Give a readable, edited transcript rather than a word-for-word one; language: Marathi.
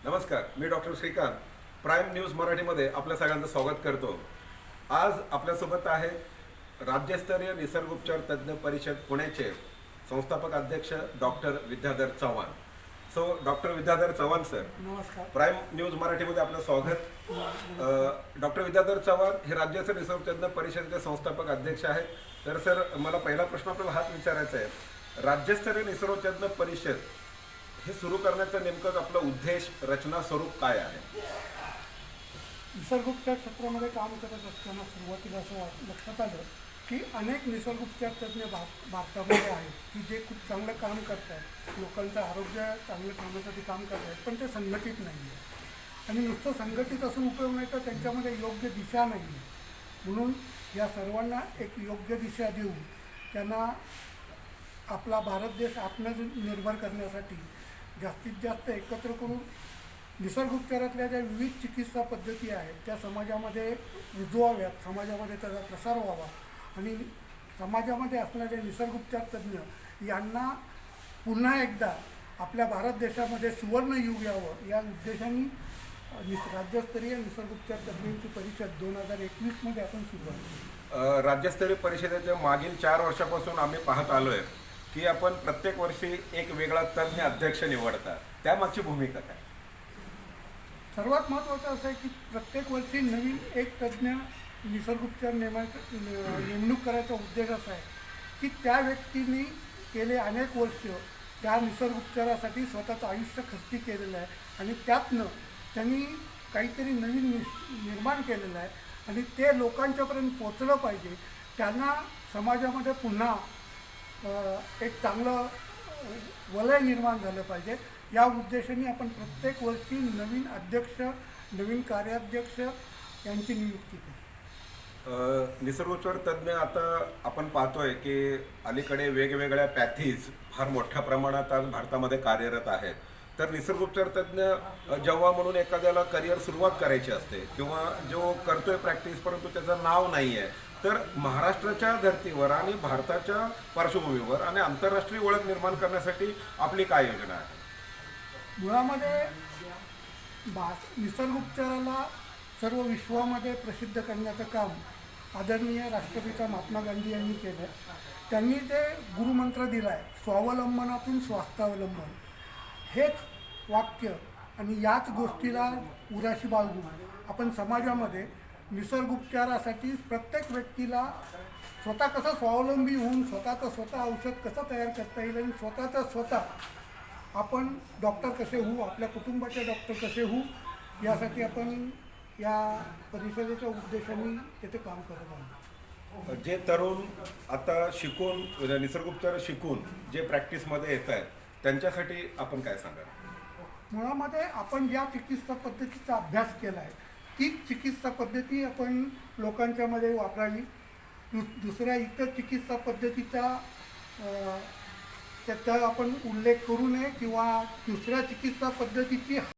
नमस्कार, मी डॉक्टर श्रीकांत. प्राईम न्यूज मराठीमध्ये आपल्या सगळ्यांचं स्वागत करतो. आज आपल्यासोबत आहेत राज्यस्तरीय निसर्गोपचार तज्ज्ञ परिषद पुण्याचे संस्थापक अध्यक्ष doctor Vidyadhar Chavan. Doctor Vidyadhar Chavan sir, नमस्कार. प्राईम न्यूज मराठीमध्ये आपलं स्वागत. डॉक्टर विद्याधर चव्हाण हे राज्यस्तरीय निसर्गतज्ञ परिषदेचे संस्थापक अध्यक्ष आहेत. तर सर, मला पहिला प्रश्न आपल्याला हाच विचारायचा आहे, राज्यस्तरीय निसर्गतज्ञ परिषद हे सुरू करण्याचं नेमकं आपला उद्देश, रचना, स्वरूप काय आहे? निसर्गोपचार क्षेत्रामध्ये काम करत असताना सुरुवातीला असं लक्षात आलं की अनेक निसर्गोपचार तज्ज्ञ भारतामध्ये आहेत की जे खूप चांगलं काम करत आहेत, लोकांचं आरोग्य चांगलं ठेवण्यासाठी काम करत आहेत, पण ते संघटित नाही आहे. आणि नुसतं संघटित असून उपयोग नाही, तर त्यांच्यामध्ये योग्य दिशा नाही आहे. म्हणून या सर्वांना एक योग्य दिशा देऊन त्यांना आपला भारत देश आत्मनिर्भर करण्यासाठी जास्तीत जास्त एकत्र करून निसर्गोपचारातल्या ज्या विविध चिकित्सा पद्धती आहेत त्या समाजामध्ये रुजवाव्यात, समाजामध्ये त्याचा प्रसार व्हावा आणि समाजामध्ये असणारे निसर्गोपचार तज्ज्ञ यांना पुन्हा एकदा आपल्या भारत देशामध्ये सुवर्ण युग यावं या उद्देशाने राज्यस्तरीय निसर्गोपचार तज्ज्ञांची परिषद 2021मध्ये आपण सुरू केली. राज्यस्तरीय परिषदेच्या मागील 4 वर्षापासून आम्ही पाहत आलो आहे की आपण प्रत्येक वर्षी एक वेगळा तज्ज्ञ अध्यक्ष निवडतात. त्यामागची भूमिका काय? सर्वात महत्त्वाचं असं आहे की प्रत्येक वर्षी नवीन एक तज्ज्ञ निसर्गोपचार नेमणूक करायचा उद्देश असा आहे की त्या व्यक्तीने गेले अनेक वर्ष त्या निसर्गोपचारासाठी स्वतःचं आयुष्य खर्ची केलेलं आहे आणि त्यातनं त्यांनी काहीतरी नवीन निर्माण केलेलं आहे आणि ते लोकांच्यापर्यंत पोचलं पाहिजे. त्यांना समाजामध्ये पुन्हा एक चांगलं वलय निर्माण झालं पाहिजे. या उद्देशाने आपण प्रत्येक वर्षी नवीन अध्यक्ष, नवीन कार्याध्यक्ष यांची नियुक्ती केली. निसर्गोपचार तज्ज्ञ आता आपण पाहतोय की अलीकडे वेगवेगळ्या पॅथीज फार मोठ्या प्रमाणात आज भारतामध्ये कार्यरत आहेत. तर निसर्गोपचार तज्ज्ञ जेव्हा म्हणून एखाद्याला करिअर सुरुवात करायची असते किंवा जो करतोय प्रॅक्टिस परंतु त्याचं नाव नाही आहे, तर महाराष्ट्राच्या धर्तीवर आणि भारताच्या पार्श्वभूमीवर आणि आंतरराष्ट्रीय ओळख निर्माण करण्यासाठी आपली काय योजना आहे? मुळामध्ये निसर्गोपचाराला सर्व विश्वामध्ये प्रसिद्ध करण्याचं काम आदरणीय राष्ट्रपिता महात्मा गांधी यांनी केलं. त्यांनी ते गुरुमंत्र दिला आहे, स्वावलंबनातून स्वास्थावलंबन. हेच वाक्य आणि याच गोष्टीला उराशी बाळगून आपण समाजामध्ये निसर्गोपचारासाठी प्रत्येक व्यक्तीला स्वतः कसं स्वावलंबी होऊन स्वतःचं स्वतः औषध कसं तयार करता येईल आणि स्वतः आपण डॉक्टर कसे होऊ, आपल्या कुटुंबाचे डॉक्टर कसे होऊ, यासाठी आपण या परिषदेच्या उद्देशाने तिथे काम करत आहोत. जे तरुण आता शिकून निसर्गोपचार शिकून जे प्रॅक्टिसमध्ये येत आहेत त्यांच्यासाठी आपण काय सांगाल? मुळामध्ये आपण ज्या चिकित्सा पद्धतीचा अभ्यास केला आहे तीच चिकित्सा पद्धती आपण लोकांच्यामध्ये वापरावी. दुसऱ्या इतर चिकित्सा पद्धतीचा त्याचा आपण उल्लेख करू नये किंवा दुसऱ्या चिकित्सा पद्धतीची